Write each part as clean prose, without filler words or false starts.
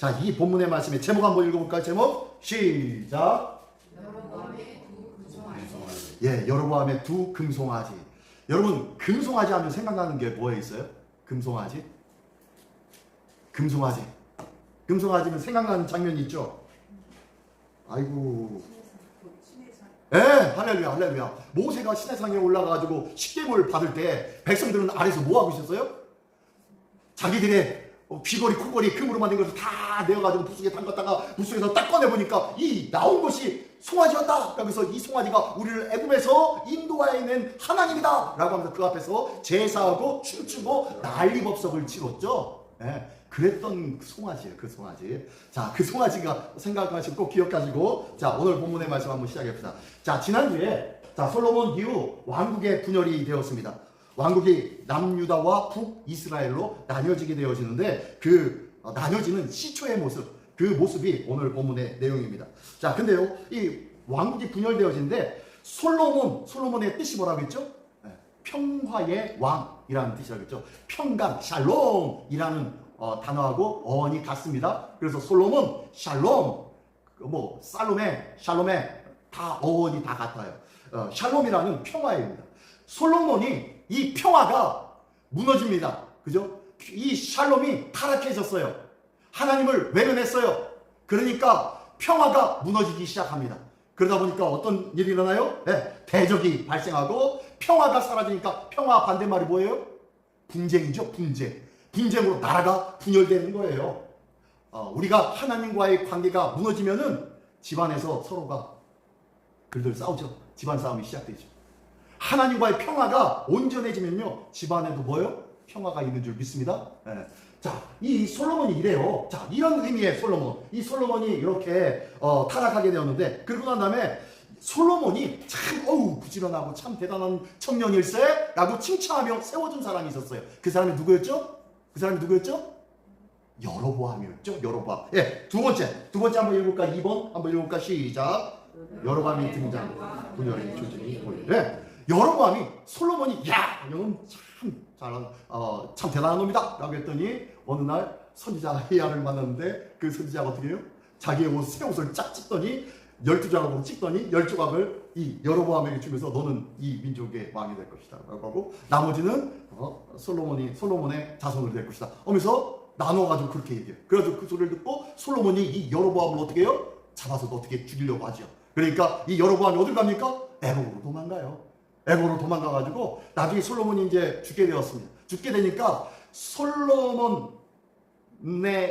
자, 이 본문의 말씀의 제목 한번 읽어볼까요? 제목 시작. 여로보암의 두 금송아지. 예, 여로보암의 두 금송아지. 여러분, 금송아지 하면 생각나는 게 뭐에 있어요? 금송아지? 금송아지. 금송아지면 생각나는 장면이 있죠? 아이고. 예, 할렐루야, 할렐루야. 모세가 시내산에 올라가가지고 십계명을 받을 때 백성들은 아래서 뭐 하고 있었어요? 자기들의 귀걸이, 코걸이, 금으로 만든 것을 다 내어가지고 붓속에 담갔다가 붓속에서 딱 꺼내보니까 이 나온 것이 송아지였다. 그래서 이 송아지가 우리를 애굽에서 인도하여낸 하나님이다 라고 하면서 그 앞에서 제사하고 춤추고 난리법석을 치렀죠. 예, 그랬던 그 송아지예요. 그 송아지. 자, 그 송아지가 생각하시고 꼭 기억하시고, 자, 오늘 본문의 말씀 한번 시작해봅시다. 자, 지난주에 자, 솔로몬 이후 왕국의 분열이 되었습니다. 왕국이 남유다와 북이스라엘로 나뉘어지게 되어지는데 그 나뉘어지는 시초의 모습, 그 모습이 오늘 본문의 내용입니다. 자, 근데요, 이 왕국이 분열되어지는데 솔로몬의 뜻이 뭐라고 했죠? 평화의 왕이라는 뜻이라고 했죠. 평강, 샬롬이라는 단어하고 어원이 같습니다. 그래서 솔로몬, 샬롬, 샬롬에 다 어원이 다 같아요. 샬롬이라는 평화입니다. 솔로몬이 이 평화가 무너집니다. 그죠? 이 샬롬이 타락해졌어요. 하나님을 외면했어요. 그러니까 평화가 무너지기 시작합니다. 그러다 보니까 어떤 일이 일어나요? 네, 대적이 발생하고 평화가 사라지니까 평화 반대말이 뭐예요? 분쟁이죠. 분쟁으로 나라가 분열되는 거예요. 우리가 하나님과의 관계가 무너지면은 집안에서 서로가 들들 싸우죠. 집안 싸움이 시작되죠. 하나님과의 평화가 온전해지면요, 집안에도 뭐예요? 평화가 있는 줄 믿습니다. 네. 자, 이 솔로몬이 이래요. 자, 이런 의미의 솔로몬. 이 솔로몬이 이렇게 타락하게 되었는데, 그러고 난 다음에 솔로몬이 참 부지런하고 참 대단한 청년일세 라고 칭찬하며 세워준 사람이 있었어요. 그 사람이 누구였죠? 여로보암이었죠. 여로보암. 예, 두 번째 한번 읽어볼까? 2번 한번 읽어볼까? 시작. 여로보암이 등장. 분열의 조짐이 보여요. 네. 여로보암이 솔로몬이 이건 참 잘한 참 대단한 놈이다 라고 했더니 어느 날 선지자 헤야를 만났는데 그 선지자가 어떻게 해요? 자기의 새 옷을 쫙 찢더니 12조각으로 찍더니 10조각을 이 여로보암에게 주면서 너는 이 민족의 왕이 될 것이다 라고 하고 나머지는 솔로몬의 자손으로 될 것이다 하면서 나눠가지고 그렇게 얘기해요. 그래서 그 소리를 듣고 솔로몬이 이 여로보암을 어떻게 해요? 잡아서 어떻게 죽이려고 하죠. 그러니까 이 여로보암이 어딜 갑니까? 애굽으로 도망가요. 애굽으로 도망가가지고 나중에 솔로몬이 이제 죽게 되었습니다. 죽게 되니까 솔로몬의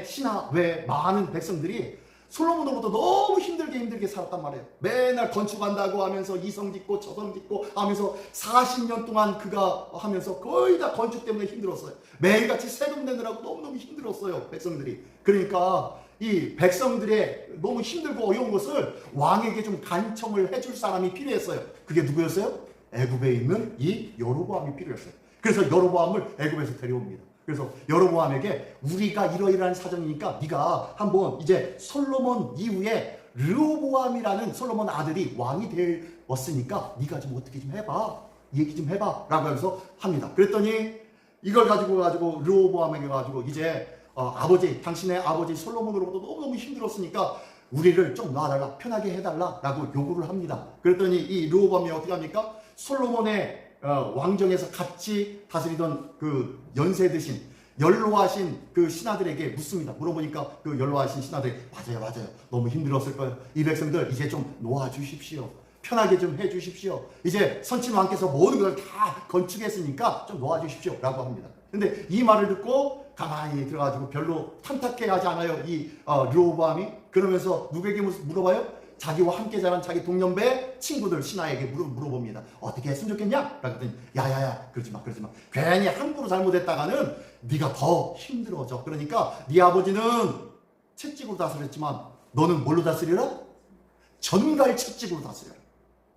신하 외 많은 백성들이 솔로몬으로부터 너무 힘들게 살았단 말이에요. 맨날 건축한다고 하면서 이성 짓고 저성 짓고 하면서 40년 동안 그가 하면서 거의 다 건축 때문에 힘들었어요. 매일같이 세금 내느라고 너무너무 힘들었어요, 백성들이. 그러니까 이 백성들의 너무 힘들고 어려운 것을 왕에게 좀 간청을 해줄 사람이 필요했어요. 그게 누구였어요? 애굽에 있는 이 여로보암이 필요했어요. 그래서 여로보암을 애굽에서 데려옵니다. 그래서 여로보암에게 우리가 이러이러한 사정이니까 네가 한번 이제 솔로몬 이후에 르호보암이라는 솔로몬 아들이 왕이 되었으니까 네가 좀 어떻게 좀 해봐. 얘기 좀 해봐. 라고 해서 합니다. 그랬더니 이걸 가지고 르호보암에게 가지고 이제 당신의 아버지 솔로몬으로부터 너무너무 힘들었으니까 우리를 좀 놔달라, 편하게 해달라 라고 요구를 합니다. 그랬더니 이 르호보암이 어떻게 합니까? 솔로몬의 왕정에서 같이 다스리던 그 연세 드신 연로하신 그 신하들에게 묻습니다. 물어보니까 그 연로하신 신하들이 맞아요. 너무 힘들었을 거예요. 이 백성들 이제 좀 놓아주십시오. 편하게 좀 해주십시오. 이제 선친 왕께서 모든 걸 다 건축했으니까 좀 놓아주십시오 라고 합니다. 근데 이 말을 듣고 가만히 들어가지고 별로 탐탁해 하지 않아요, 이 르호보암이. 그러면서 누구에게 물어봐요? 자기와 함께 자란 자기 동년배 친구들 신하에게 물어봅니다. 어떻게 했으면 좋겠냐? 라고 했더니 야야야 그러지 마. 괜히 함부로 잘못했다가는 네가 더 힘들어져. 그러니까 네 아버지는 채찍으로 다스렸지만 너는 뭘로 다스리라? 전갈 채찍으로 다스려라.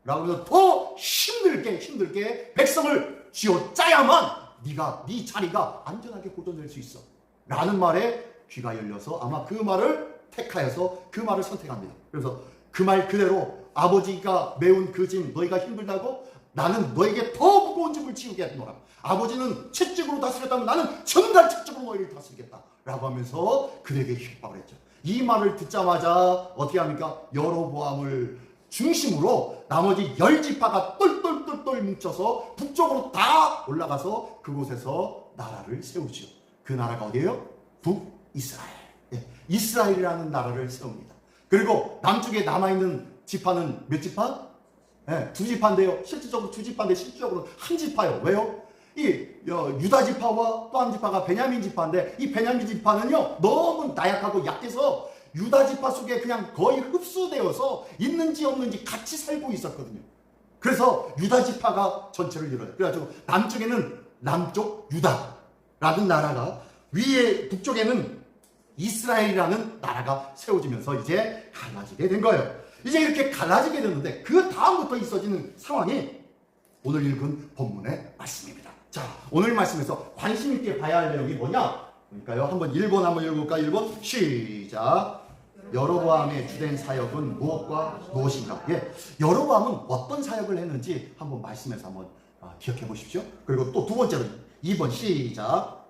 라고 해서 더 힘들게 백성을 쥐어짜야만 네가 네 자리가 안전하게 보존될 수 있어. 라는 말에 귀가 열려서 아마 그 말을 택하여서 그 말을 선택합니다. 그래서 그 말 그대로 아버지가 메운 그 짐 너희가 힘들다고 나는 너에게 더 무거운 짐을 지우게 하노라. 아버지는 채찍으로 다스렸다면 나는 전갈 채찍으로 너희를 다스리겠다 라고 하면서 그에게 협박을 했죠. 이 말을 듣자마자 어떻게 합니까? 여로보암을 중심으로 나머지 10지파가 똘똘똘똘 뭉쳐서 북쪽으로 다 올라가서 그곳에서 나라를 세우죠. 그 나라가 어디예요? 북이스라엘. 예, 이스라엘이라는 나라를 세웁니다. 그리고 남쪽에 남아있는 지파는 몇 지파? 예, 2지파인데요. 실질적으로 2지파인데 실질적으로 한 지파요. 왜요? 이 유다 지파와 또 한 지파가 베냐민 지파인데 이 베냐민 지파는요 너무 나약하고 약해서 유다 지파 속에 그냥 거의 흡수되어서 있는지 없는지 같이 살고 있었거든요. 그래서 유다 지파가 전체를 이뤄요. 그래가지고 남쪽에는 남쪽 유다라는 나라가, 위에 북쪽에는 이스라엘이라는 나라가 세워지면서 이제 갈라지게 된 거예요. 이제 이렇게 갈라지게 됐는데 그 다음부터 있어지는 상황이 오늘 읽은 본문의 말씀입니다. 자, 오늘 말씀에서 관심 있게 봐야 할 내용이 뭐냐? 그러니까요. 한번 1번 한번 읽어볼까? 1번 시작. 여로보암의 주된 사역은 무엇과 무엇인가? 예, 여로보암은 어떤 사역을 했는지 한번 말씀에서 한번 기억해 보십시오. 그리고 또 두 번째로 2번 시작.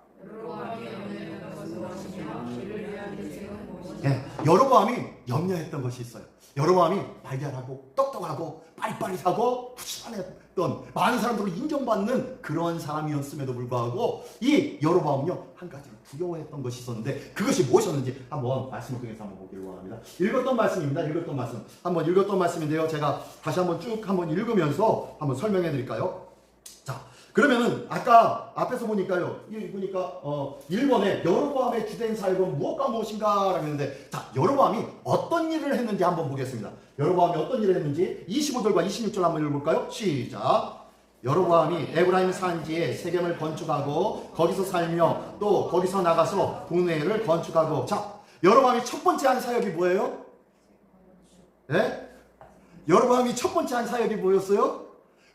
예, 여로보암이 염려했던 것이 있어요. 여로보암이 발견하고 똑똑하고 빠릿빠릿하고 푸짐했던 많은 사람들로 인정받는 그런 사람이었음에도 불구하고 이 여로보암은요 한 가지를 두려워했던 것이 있었는데 그것이 무엇이었는지 한번 말씀을 통해서 한번 보기를 원합니다. 읽었던 말씀입니다. 읽었던 말씀 한번 읽었던 말씀인데요. 제가 다시 한번 쭉 한번 읽으면서 한번 설명해 드릴까요? 자, 그러면은 아까 앞에서 보니까요. 보니까 1번에 여로보암의 주된 사역은 무엇과 무엇인가 라고 했는데, 자, 여로보암이 어떤 일을 했는지 한번 보겠습니다. 여로보암이 어떤 일을 했는지 25절과 26절 한번 읽어볼까요? 시작. 여로보암이 에브라임 산지에 세겜을 건축하고 거기서 살며 또 거기서 나가서 분회를 건축하고. 자, 여로보암이 첫 번째 한 사역이 뭐예요? 네? 여로보암이 첫 번째 한 사역이 뭐였어요?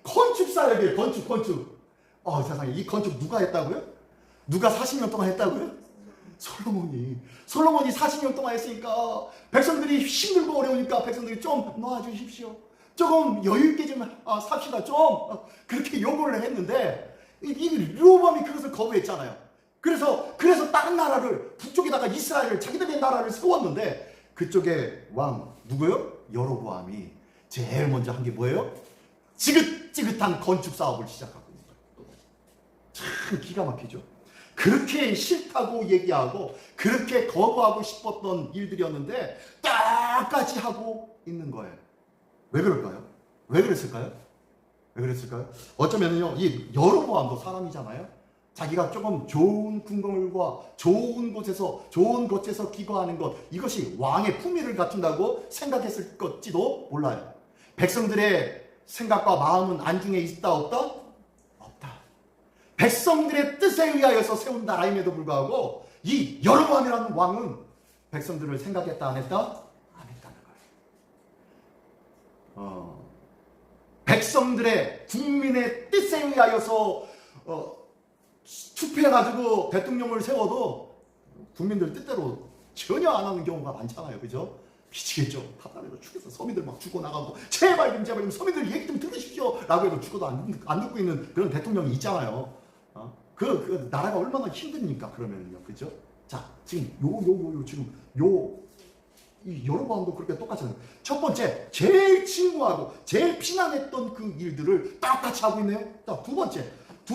건축 사역이에요. 건축. 세상에, 이 건축 누가 했다고요? 누가 40년 동안 했다고요? 솔로몬이 40년 동안 했으니까 백성들이 힘들고 어려우니까 백성들이 좀 놔주십시오. 조금 여유있게 좀 삽시다. 좀 그렇게 요구를 했는데 이 르호보암이 그것을 거부했잖아요. 그래서 다른 나라를, 북쪽에다가 이스라엘을, 자기들의 나라를 세웠는데 그쪽에 왕 누구요? 여로보암이 제일 먼저 한 게 뭐예요? 지긋지긋한 건축 사업을 시작하고 있는 거예요. 참 기가 막히죠. 그렇게 싫다고 얘기하고 그렇게 거부하고 싶었던 일들이었는데 똑같이 하고 있는 거예요. 왜 그럴까요? 왜 그랬을까요? 어쩌면요, 이 여로보암도 사람이잖아요. 자기가 조금 좋은 궁궐과 좋은 곳에서 기거하는 것, 이것이 왕의 품위를 갖춘다고 생각했을 것지도 몰라요. 백성들의 생각과 마음은 안중에 있다 없다? 없다. 백성들의 뜻에 의하여서 세운 나라임에도 불구하고 이 여로보암이라는 왕은 백성들을 생각했다 안 했다? 안 했다는 거예요. 백성들의, 국민의 뜻에 의하여서 투표해가지고 대통령을 세워도 국민들 뜻대로 전혀 안 하는 경우가 많잖아요. 그죠? 미치겠죠. 답답해서 죽겠어. 서민들 막 죽어나가고 제발 좀 서민들 얘기 좀 들으십시오 라고 해도 죽어도 안 듣고 있는 그런 대통령이 있잖아요. 그 나라가 얼마나 힘듭니까? 그러면요. 그죠? 자, 지금 이 여로보암도 그렇게 똑같잖아요. 첫 번째, 제일 친구하고 제일 피난했던 그 일들을 똑같이 하고 있네요. 자, 두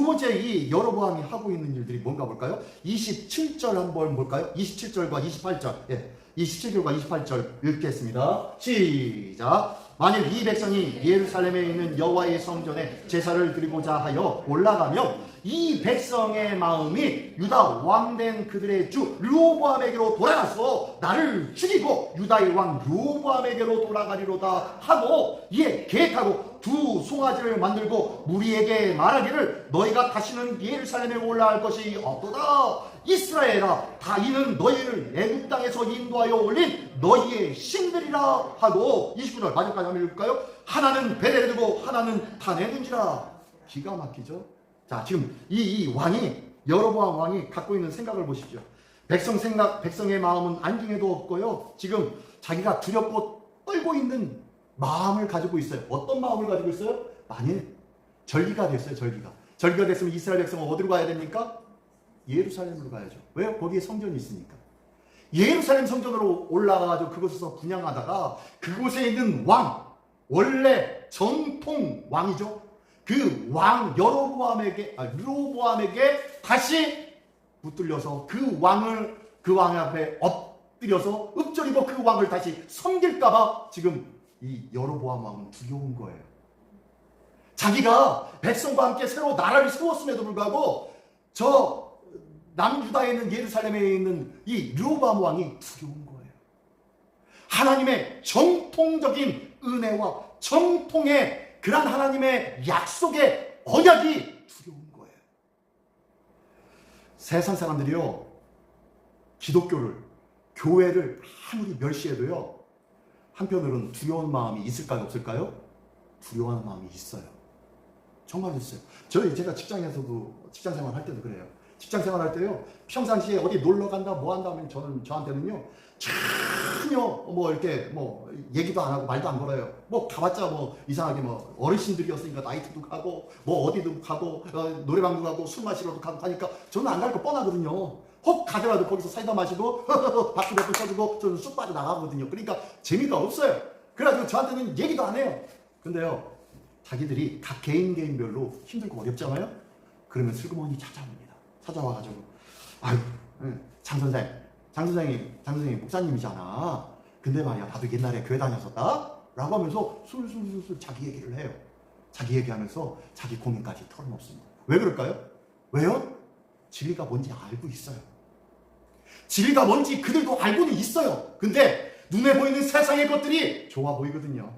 번째 이 여로보암이 하고 있는 일들이 뭔가 볼까요? 27절 한번 볼까요? 27절과 28절. 예. 27절과 28절 읽겠습니다. 시작. 만일 이 백성이 예루살렘에 있는 여호와의 성전에 제사를 드리고자 하여 올라가면 이 백성의 마음이 유다 왕된 그들의 주 르호보암에게로 돌아가서 나를 죽이고 유다의 왕 르호보암에게로 돌아가리로다 하고, 이에 계획하고 두 송아지를 만들고 무리에게 말하기를 너희가 다시는 예루살렘에 올라갈 것이 없도다. 이스라엘아, 다 이는 너희를 애굽 땅에서 인도하여 올린 너희의 신들이라 하고. 29절 마지막까지 한번 읽을까요? 하나는 베델에 두고 하나는 단에 둔지라. 기가 막히죠. 자, 지금 이 왕이, 여로보암 왕이 갖고 있는 생각을 보십시오. 백성의 마음은 안중에도 없고요. 지금 자기가 두렵고 떨고 있는 마음을 가지고 있어요. 어떤 마음을 가지고 있어요? 만일 절기가 됐어요. 절기가 됐으면 이스라엘 백성은 어디로 가야 됩니까? 예루살렘으로 가야죠. 왜요? 거기에 성전이 있으니까. 예루살렘 성전으로 올라가가지고 그곳에서 분향하다가 그곳에 있는 왕, 원래 정통 왕이죠. 그 왕 르호보암에게 다시 붙들려서 그 왕 앞에 엎드려서 읊조리고 그 왕을 다시 섬길까봐 지금 이 여로보암 왕은 두려운 거예요. 자기가 백성과 함께 새로 나라를 세웠음에도 불구하고 저 남유다에 있는 예루살렘에 있는 이 르호보암 왕이 두려운 거예요. 하나님의 정통적인 은혜와 정통의 그런 하나님의 약속의 언약이 두려운 거예요. 세상 사람들이요, 기독교를, 교회를 아무리 멸시해도요, 한편으로는 두려운 마음이 있을까요, 없을까요? 두려워하는 마음이 있어요. 정말 있어요. 제가 직장에서도, 직장 생활 할 때도 그래요. 직장 생활 할 때요, 평상시에 어디 놀러 간다, 뭐 한다 하면 저한테는요, 전혀 이렇게 얘기도 안 하고 말도 안 걸어요. 가봤자 이상하게 어르신들이었으니까 나이트도 가고, 어디도 가고, 노래방도 가고, 술 마시러도 가고 하니까 저는 안 갈 거 뻔하거든요. 혹 가더라도 거기서 사이다 마시고, 박수 몇 번 쳐주고, 저는 쑥 빠져 나가거든요. 그러니까 재미가 없어요. 그래가지고 저한테는 얘기도 안 해요. 근데요, 자기들이 각 개인별로 힘들고 어렵잖아요? 그러면 슬그머니 찾아옵니다. 찾아와가지고, 아유, 장 선생님 목사님이잖아. 근데 말이야, 나도 옛날에 교회 다녔었다? 라고 하면서 술술술술 자기 얘기를 해요. 자기 얘기하면서 자기 고민까지 털어놓습니다. 왜 그럴까요? 왜요? 진리가 뭔지 알고 있어요. 진리가 뭔지 그들도 알고는 있어요. 근데 눈에 보이는 세상의 것들이 좋아 보이거든요.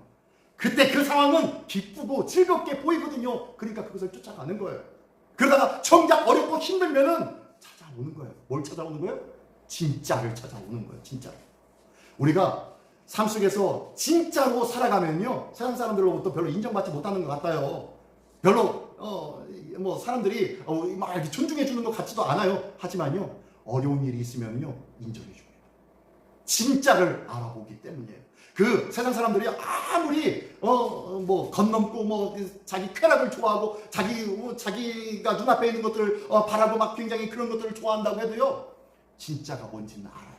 그때 그 상황은 기쁘고 즐겁게 보이거든요. 그러니까 그것을 쫓아가는 거예요. 그러다가 정작 어렵고 힘들면은 찾아오는 거예요. 뭘 찾아오는 거예요? 진짜를 찾아오는 거예요. 진짜. 우리가 삶 속에서 진짜로 살아가면요, 세상 사람들로부터 별로 인정받지 못하는 것 같아요. 별로 사람들이 막 이렇게 존중해 주는 것 같지도 않아요. 하지만요, 어려운 일이 있으면요, 인정해 줍니다. 진짜를 알아보기 때문이에요. 그 세상 사람들이 아무리 건넘고 자기 쾌락을 좋아하고 자기가 눈앞에 있는 것들을 바라고 막 굉장히 그런 것들을 좋아한다고 해도요, 진짜가 뭔지는 알아요.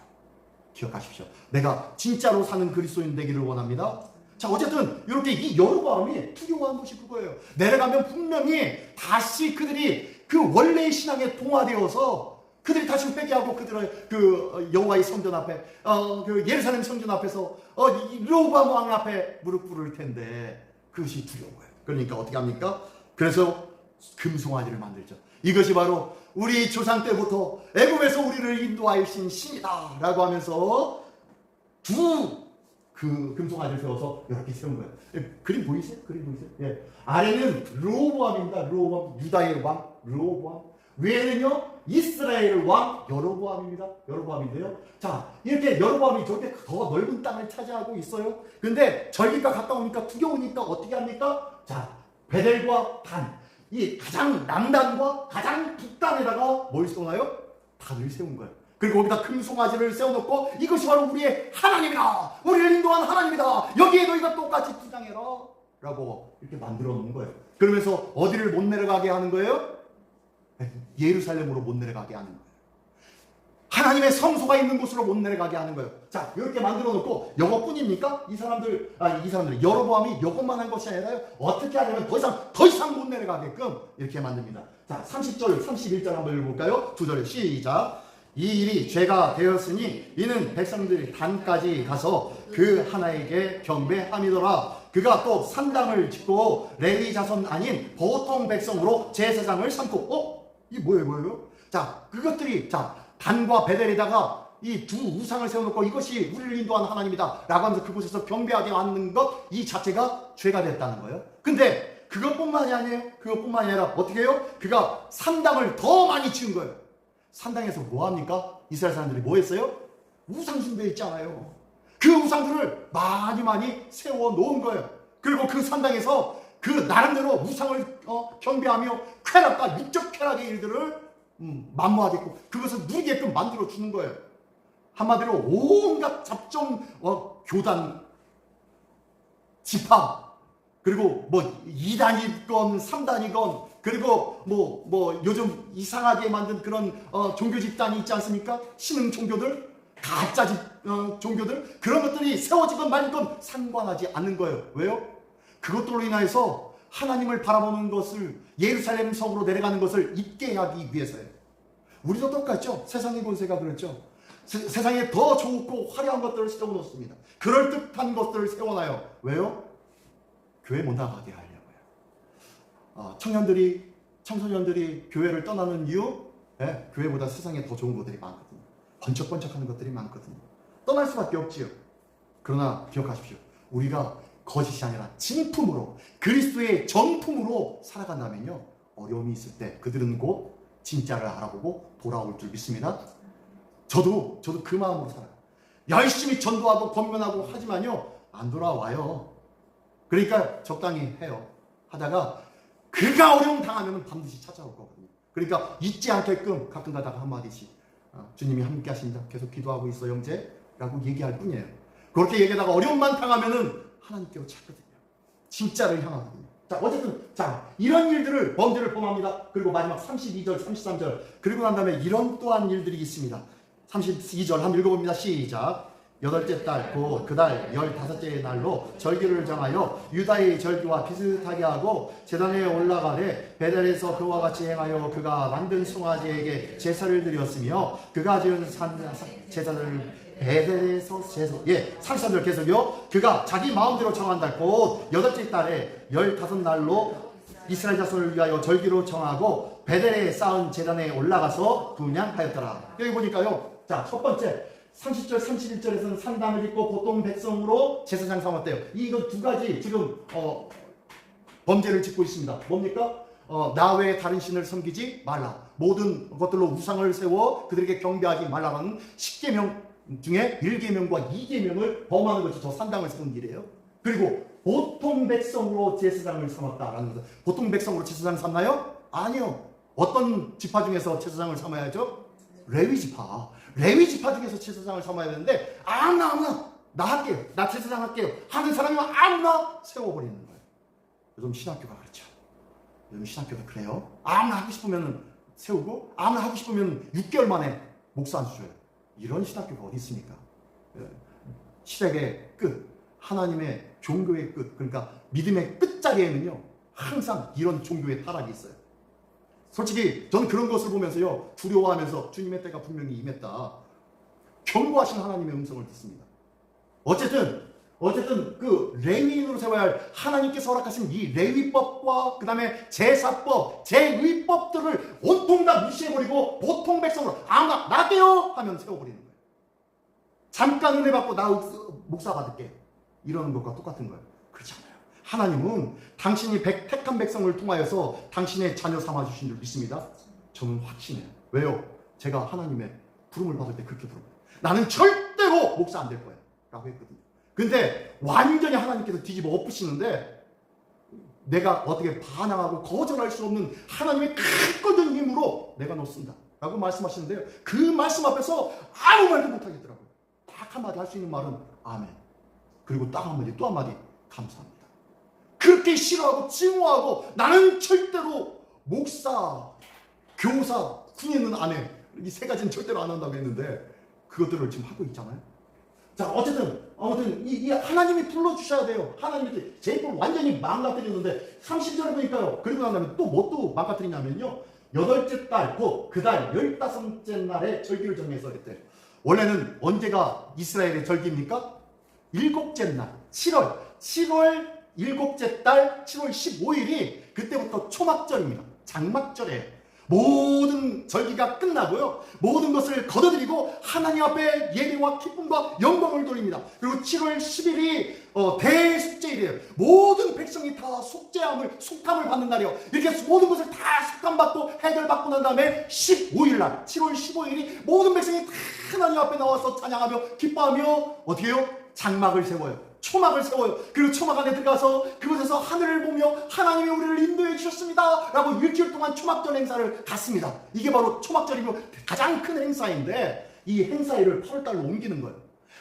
기억하십시오. 내가 진짜로 사는 그리스도인 되기를 원합니다. 자, 어쨌든 이렇게 이 여로보암이 두려워한 것이 그거예요. 내려가면 분명히 다시 그들이 그 원래의 신앙에 동화되어서 그들이 다시 회개하고 그들의 그 여호와의 성전 앞에 그 예루살렘 성전 앞에서 르호보암 왕 앞에 무릎 꿇을 텐데 그것이 두려운 거예요. 그러니까 어떻게 합니까? 그래서 금송아지를 만들죠. 이것이 바로 우리 조상 때부터 애굽에서 우리를 인도하신 신이다 라고 하면서 그 금송아지를 세워서 이렇게 세운 거예요. 그림 보이세요? 예. 아래는 르호보암입니다. 르호보암, 유다의 왕 르호보암. 위에는요, 이스라엘 왕 여로보암입니다. 여로보암인데요. 자, 이렇게 여로보암이 저렇게 더 넓은 땅을 차지하고 있어요. 근데 절기가 가까우니까 두려우니까 어떻게 합니까? 자, 베델과 단, 이 가장 남단과 가장 북단에다가 뭘 세우나요? 단을 세운 거예요. 그리고 거기다 금송아지를 세워놓고 이것이 바로 우리의 하나님이다. 우리를 인도한 하나님이다. 여기에 너희가 똑같이 투장해라. 라고 이렇게 만들어 놓은 거예요. 그러면서 어디를 못 내려가게 하는 거예요? 예루살렘으로 못 내려가게 하는 거예요. 하나님의 성소가 있는 곳으로 못 내려가게 하는 거예요. 자, 이렇게 만들어 놓고 이것뿐입니까? 이 사람들이 여로보암이 이것만 한 것이 아니라요. 어떻게 하냐면 더 이상 못 내려가게끔 이렇게 만듭니다. 자, 30절, 31절 한번 읽어볼까요? 두 절에 시작. 이 일이 죄가 되었으니 이는 백성들이 단까지 가서 그 하나에게 경배함이더라. 그가 또 산당을 짓고 레위 자손 아닌 보통 백성으로 제사장을 삼고 이 뭐예요? 자, 그것들이 단과 베델에다가 이 두 우상을 세워놓고 이것이 우리를 인도하는 하나님이다 라고 하면서 그곳에서 경배하게 하는 것 이 자체가 죄가 됐다는 거예요. 근데 그것뿐만이 아니라 어떻게 해요? 그가 산당을 더 많이 지은 거예요. 산당에서 뭐 합니까? 이스라엘 사람들이 뭐 했어요? 우상 숭배했잖아요. 그 우상들을 많이 세워 놓은 거예요. 그리고 그 산당에서 그 나름대로 우상을 경배하며 쾌락과 육적 쾌락의 일들을 만무하게끔 그것을 누리게끔 만들어 주는 거예요. 한마디로 온갖 잡종 교단 지파 그리고 2단이건 3단이건 그리고 요즘 이상하게 만든 그런 종교 집단이 있지 않습니까? 신흥 종교들 가짜 종교들 그런 것들이 세워지건 말건 상관하지 않는 거예요. 왜요? 그것들로 인하여서 하나님을 바라보는 것을 예루살렘 성으로 내려가는 것을 잊게 하기 위해서예요. 우리도 똑같죠. 세상의 권세가 그렇죠. 세상에 더 좋고 화려한 것들을 세워놓습니다. 그럴듯한 것들을 세워놔요. 왜요? 교회 못 나가게 하려고요. 청소년들이 교회를 떠나는 이유? 네, 교회보다 세상에 더 좋은 것들이 많거든요. 번쩍번쩍하는 것들이 많거든요. 떠날 수밖에 없지요. 그러나 기억하십시오. 우리가 거짓이 아니라 진품으로 그리스도의 정품으로 살아간다면요. 어려움이 있을 때 그들은 곧 진짜를 알아보고 돌아올 줄 믿습니다. 저도 그 마음으로 살아요. 열심히 전도하고 권면하고 하지만요. 안 돌아와요. 그러니까 적당히 해요. 하다가 그가 어려움 당하면 반드시 찾아올 거거든요. 그러니까 잊지 않게끔 가끔 가다가 한마디씩 주님이 함께 하신다. 계속 기도하고 있어 형제 라고 얘기할 뿐이에요. 그렇게 얘기하다가 어려움만 당하면은 하나님께로 찾거든요. 진짜를 향하거든요. 자, 어쨌든 이런 일들을 범죄를 범합니다. 그리고 마지막 32절 33절 그리고 난 다음에 이런 또한 일들이 있습니다. 32절 한번 읽어봅니다. 시작. 8째 달 곧 그 달 15째 날로 절기를 정하여 유다의 절기와 비슷하게 하고 제단에 올라가되 베델에서 그와 같이 행하여 그가 만든 송아지에게 제사를 드렸으며 그가 지은 제사를 베델에서 상사들 계속요. 그가 자기 마음대로 정한다. 곧 8째 달에 15날로 이스라엘 자손을 위하여 절기로 정하고 베델에 쌓은 제단에 올라가서 분향하였더라. 여기 보니까요. 자, 첫 번째 30절 31절에서는 산당을 잇고 보통 백성으로 제사장 삼았대요. 이거 두 가지 지금 범죄를 짓고 있습니다. 뭡니까? 나 외에 다른 신을 섬기지 말라. 모든 것들로 우상을 세워 그들에게 경배하지 말라라는 10계명 중에 1계명과 2계명을 범하는 것이 저 산당을 세운 일이에요. 그리고 보통 백성으로 제사장을 삼았다라는 것은 보통 백성으로 제사장 삼나요? 아니요. 어떤 지파 중에서 제사장을 삼아야죠? 레위 지파 중에서 제사장을 삼아야 되는데 아무나 나 할게요. 나 제사장 할게요. 하는 사람이면 아무나 세워버리는 거예요. 요즘 신학교가 그렇죠. 요즘 신학교도 그래요. 아무나 하고 싶으면 세우고 아무나 하고 싶으면 6개월 만에 목사 안 주셔요. 이런 신학교가 어디 있습니까? 시댁의 끝, 하나님의 종교의 끝, 그러니까 믿음의 끝자리에는요 항상 이런 종교의 타락이 있어요. 솔직히 저는 그런 것을 보면서요 두려워하면서 주님의 때가 분명히 임했다. 경고하신 하나님의 음성을 듣습니다. 어쨌든 그 레위인으로 세워야 할 하나님께서 허락하신 이 레위법과 그 다음에 제사법, 제의법들을 온통 다 무시해버리고 보통 백성으로 아무나 나게요 하면 세워버리는 거예요. 잠깐 은혜 받고 나 목사 받을게 이러는 것과 똑같은 거예요. 그렇지 않아요. 하나님은 당신이 택한 백성을 통하여서 당신의 자녀 삼아주신 줄 믿습니다. 저는 확신해요. 왜요? 제가 하나님의 부름을 받을 때 그렇게 부릅니다. 나는 절대로 목사 안 될 거야 라고 했거든요. 근데 완전히 하나님께서 뒤집어 엎으시는데 내가 어떻게 반항하고 거절할 수 없는 하나님의 크거든 힘으로 내가 너 쓴다 라고 말씀하시는데요. 그 말씀 앞에서 아무 말도 못하겠더라고요. 딱 한마디 할 수 있는 말은 아멘. 그리고 딱 한마디 또 한마디 감사합니다. 그렇게 싫어하고 증오하고 나는 절대로 목사, 교사, 군인은 안 해. 이 세 가지는 절대로 안 한다고 했는데 그것들을 지금 하고 있잖아요. 자, 아무튼 이 하나님이 불러주셔야 돼요. 하나님이 제입을 완전히 망가뜨리는데 30절에 보니까요. 그리고 난 다음에 또 뭐 망가뜨리냐면요. 8째 달, 곧 그 달 15째 날에 절기를 정해서 그랬대요. 원래는 언제가 이스라엘의 절기입니까? 7째 날, 7월 7째 달 7월 15일이 그때부터 초막절입니다. 장막절이에요. 모든 절기가 끝나고요. 모든 것을 거둬들이고 하나님 앞에 예배와 기쁨과 영광을 돌립니다. 그리고 7월 10일이 대속죄일이에요. 모든 백성이 다 속감을 받는 날이에요. 이렇게 모든 것을 다 속감받고 해결받고 난 다음에 15일 날 7월 15일이 모든 백성이 다 하나님 앞에 나와서 찬양하며 기뻐하며 어떻게 해요? 장막을 세워요. 초막을 세워요. 그리고 초막 안에 들어가서 그곳에서 하늘을 보며 하나님이 우리를 인도해 주셨습니다 라고 일주일 동안 초막절 행사를 갖습니다. 이게 바로 초막절이며 가장 큰 행사인데 이 행사일을 8월달로 옮기는 거예요.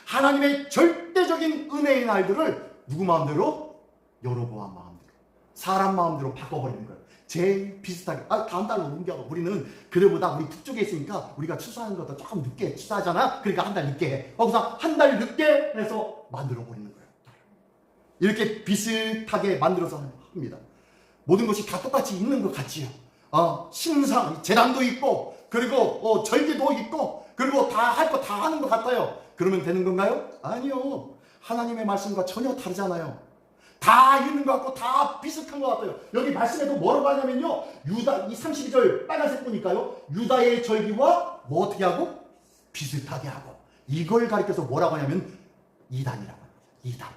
하나님의 절대적인 은혜의 날들을 누구 마음대로? 여로보암 마음대로, 사람 마음대로 바꿔버리는 거예요. 제일 비슷하게 다음 달로 옮겨. 우리는 그들보다 우리 북쪽에 있으니까 우리가 추수하는 것도 조금 늦게 추수하잖아. 그러니까 한 달 늦게 해. 거기서 한 달 늦게 해서 만들어 버리는 거예요. 이렇게 비슷하게 만들어서 합니다. 모든 것이 다 똑같이 있는 것 같지요. 신상, 재단도 있고, 그리고 절기도 있고, 그리고 다 할 거 다 하는 것 같아요. 그러면 되는 건가요? 아니요. 하나님의 말씀과 전혀 다르잖아요. 다 있는 것 같고 다 비슷한 것 같아요. 여기 말씀에도 뭐라고 하냐면요, 유다, 이 32절 빨간색 보니까요, 유다의 절기와 뭐 어떻게 하고? 비슷하게 하고. 이걸 가리켜서 뭐라고 하냐면 이단이라고 합니다. 이단.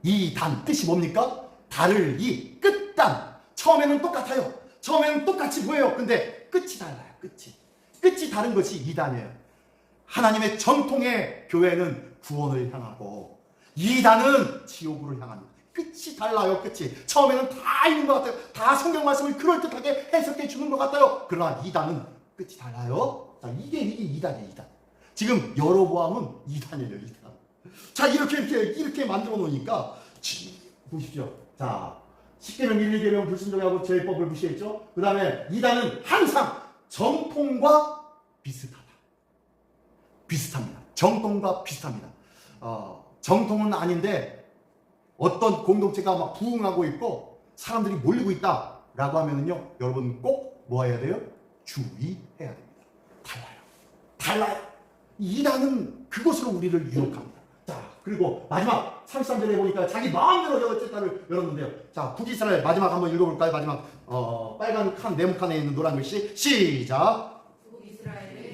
이단 뜻이 뭡니까? 달을 이 끝단. 처음에는 똑같아요. 처음에는 똑같이 보여요. 근데 끝이 달라요. 끝이 다른 것이 이단이에요. 하나님의 전통의 교회는 구원을 향하고 이단은 지옥으로 향합니다. 끝이 달라요. 끝이. 처음에는 다 있는 것 같아요. 다 성경 말씀을 그럴듯하게 해석해 주는 것 같아요. 그러나 이단은 끝이 달라요. 자, 이게 이단이에요. 이단. 지금 여로보암은 이단이에요. 이단. 자, 이렇게 만들어 놓으니까 보십시오. 자, 10계명 1, 2계명 불순종하고 제법을 무시했죠. 그 다음에 이단은 항상 정통과 비슷합니다. 정통과 비슷합니다. 정통은 아닌데 어떤 공동체가 막 부흥하고 있고 사람들이 몰리고 있다라고 하면은요, 여러분 꼭 뭐 해야 돼요? 주의해야 됩니다. 달라요. 이단은 그것으로 우리를 유혹합니다. 자, 그리고 마지막 33절에 보니까 자기 마음대로 여덟째 달을 열었는데요. 자, 북이스라엘 마지막 한번 읽어볼까요? 마지막 빨간 칸 네모칸에 있는 노란 글씨 시작.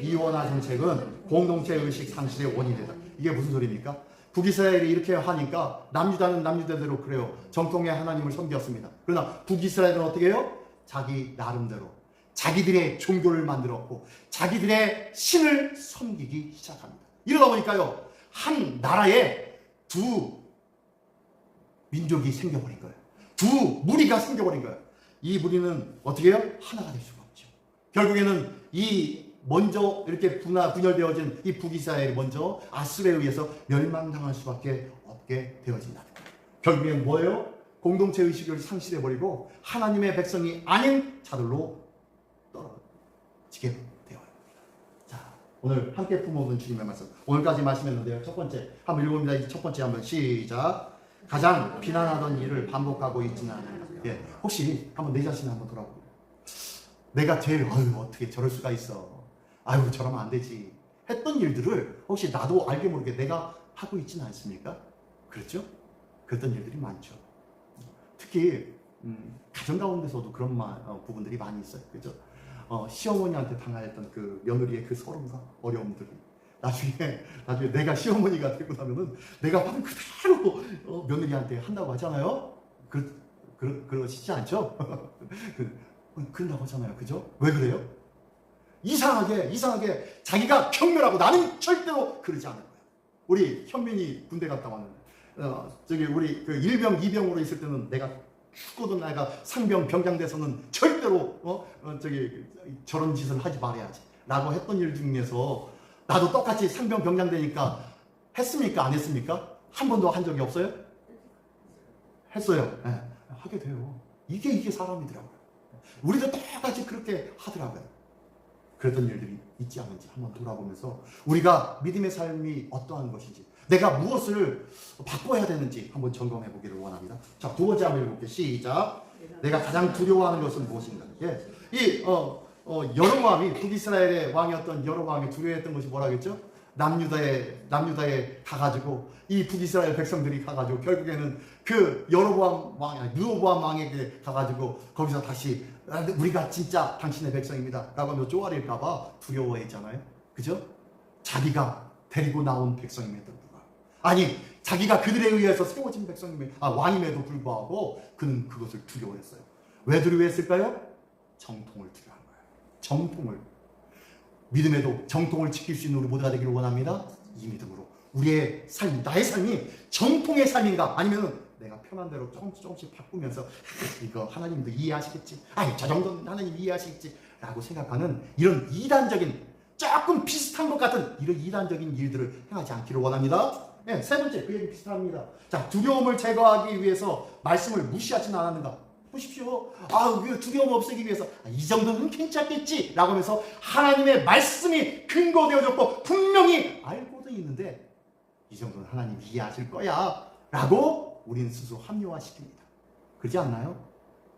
이원화 정책은 공동체 의식 상실의 원인이다. 이게 무슨 소리입니까? 북이스라엘이 이렇게 하니까 남유다는 남유다대로 그래요. 정통의 하나님을 섬겼습니다. 그러나 북이스라엘은 어떻게 해요? 자기 나름대로 자기들의 종교를 만들었고 자기들의 신을 섬기기 시작합니다. 이러다 보니까요, 한 나라에 두 민족이 생겨버린 거예요. 두 무리가 생겨버린 거예요. 이 무리는 어떻게 해요? 하나가 될 수가 없죠. 결국에는 먼저 이렇게 분열되어진 이 북이스라엘이 먼저 아수르에 의해서 멸망당할 수밖에 없게 되어진다는 거예요. 결국엔 뭐예요? 공동체 의식을 상실해버리고 하나님의 백성이 아닌 자들로 떨어지게 되어요. 자, 오늘 함께 품어본 주님의 말씀, 오늘까지 말씀했는데요. 첫 번째 한번 읽어봅니다. 이 첫 번째 한번 시작. 가장 비난하던 일을 반복하고 있지는 않아요. 예, 혹시 한번 내 자신을 한번 돌아보고, 내가 제일 어떻게 저럴 수가 있어, 저러면 안 되지 했던 일들을 혹시 나도 알게 모르게 내가 하고 있지는 않습니까? 그렇죠? 그랬던 일들이 많죠. 특히 가정 가운데서도 그런 부분들이 많이 있어요. 그렇죠? 시어머니한테 당하였던 그 며느리의 그 서름과 어려움들이 나중에 내가 시어머니가 되고 나면은 내가 받은 그대로 며느리한테 한다고 하잖아요. 그러시지 않죠? 그런다고 하잖아요. 그죠? 왜 그래요? 이상하게 자기가 경멸하고 나는 절대로 그러지 않을 거예요. 우리 현민이 군대 갔다 왔는데 우리 그 1병, 2병으로 있을 때는 내가 죽어도 내가 상병, 병장 돼서는 절대로 저런 짓을 하지 말아야지 라고 했던 일 중에서 나도 똑같이 상병, 병장 되니까 했습니까? 안 했습니까? 한 번도 한 적이 없어요? 했어요. 네, 하게 돼요. 이게 사람이더라고요. 우리도 똑같이 그렇게 하더라고요. 그랬던 일들이 있지 않은지 한번 돌아보면서 우리가 믿음의 삶이 어떠한 것인지, 내가 무엇을 바꿔야 되는지 한번 점검해 보기를 원합니다. 자, 두 번째 한번 읽어볼게요. 시작. 내가 가장 두려워하는 것은 무엇인가? 예. 여로보암이 북이스라엘의 왕이었던 여로보암이 두려워했던 것이 뭐라겠죠? 남유다에 가가지고 이 북이스라엘 백성들이 가가지고 결국에는 그 르호보암 왕에게 가가지고 거기서 다시 우리가 진짜 당신의 백성입니다 라고 하면 쪼아릴까봐 두려워했잖아요. 그죠? 자기가 데리고 나온 백성임에도 불구하고, 아니 자기가 그들에 의해서 세워진 왕임에도 불구하고 그는 그것을 두려워했어요. 왜 두려워했을까요? 정통을 두려워한 거예요. 정통을. 믿음에도 정통을 지킬 수 있는 우리 모두가 되기를 원합니다. 이 믿음으로 우리의 삶, 나의 삶이 정통의 삶인가, 아니면 내가 편한 대로 조금씩 바꾸면서 이거 하나님도 이해하시겠지, 저 정도는 하나님 이해하시겠지 라고 생각하는 이런 이단적인, 조금 비슷한 것 같은 이런 이단적인 일들을 행하지 않기를 원합니다. 네, 세 번째, 그 얘기 비슷합니다. 자, 두려움을 제거하기 위해서 말씀을 무시하지는 않았는가? 보십시오. 그 두려움 없애기 위해서 이 정도는 괜찮겠지 라고 하면서 하나님의 말씀이 근거되어졌고 분명히 알고도 있는데 이 정도는 하나님 이해하실 거야 라고 우리는 스스로 합리화시킵니다. 그렇지 않나요?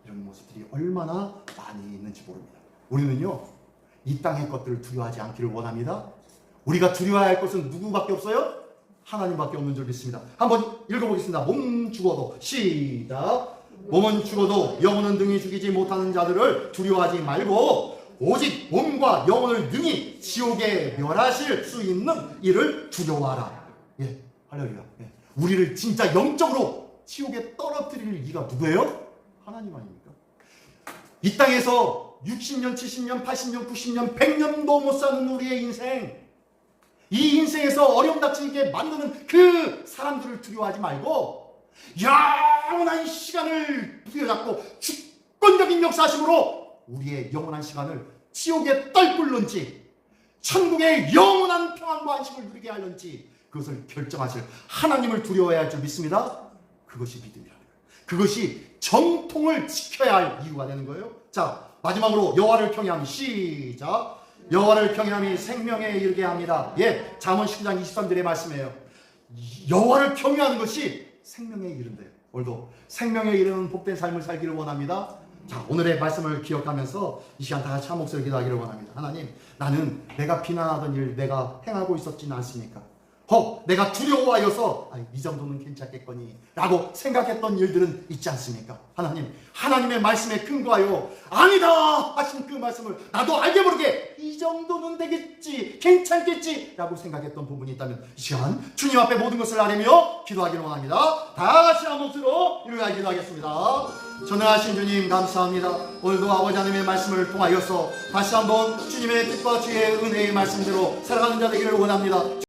이런 모습들이 얼마나 많이 있는지 모릅니다. 우리는요, 이 땅의 것들을 두려워하지 않기를 원합니다. 우리가 두려워해야 할 것은 누구밖에 없어요? 하나님밖에 없는 줄 믿습니다. 한번 읽어보겠습니다. 몸 죽어도 시작. 몸은 죽어도 영혼은 능히 죽이지 못하는 자들을 두려워하지 말고 오직 몸과 영혼을 능히 지옥에 멸하실 수 있는 이를 두려워하라. 예, 할렐루야. 예. 우리를 진짜 영적으로 지옥에 떨어뜨릴 이가 누구예요? 하나님 아닙니까? 이 땅에서 60년, 70년, 80년, 90년, 100년도 못 사는 우리의 인생, 이 인생에서 어려움 닥치게 만드는 그 사람들을 두려워하지 말고 영원한 시간을 부여잡고 주권적인 역사하심으로 우리의 영원한 시간을 지옥에 떨굴는지 천국의 영원한 평안과 안식을 누리게 하는지 그것을 결정하실 하나님을 두려워해야 할 줄 믿습니다. 그것이 믿음이라는 거예요. 그것이 정통을 지켜야 할 이유가 되는 거예요. 자, 마지막으로 여호와를 경외함 시작. 여호와를 경외함이 생명에 이르게 합니다. 예, 잠언 19장 23절의 말씀이에요. 여호와를 경외하는 것이 생명에 이른대요. 오늘도 생명에 이르는 복된 삶을 살기를 원합니다. 자, 오늘의 말씀을 기억하면서 이 시간 다 같이 한 목소리 기도하기를 원합니다. 하나님, 나는 내가 비난하던 일 내가 행하고 있었지는 않습니까? 내가 두려워하여서 이 정도는 괜찮겠거니 라고 생각했던 일들은 있지 않습니까? 하나님, 하나님의 말씀에 근거하여 아니다 하신 그 말씀을 나도 알게 모르게 이 정도는 되겠지, 괜찮겠지 라고 생각했던 부분이 있다면 이 시간 주님 앞에 모든 것을 아뢰며 기도하기를 원합니다. 다 같이 한 목소리로 이루어 기도하겠습니다. 전능하신 주님 감사합니다. 오늘도 아버지 하나님의 말씀을 통하여서 다시 한번 주님의 뜻과 주의 은혜의 말씀대로 살아가는 자 되기를 원합니다.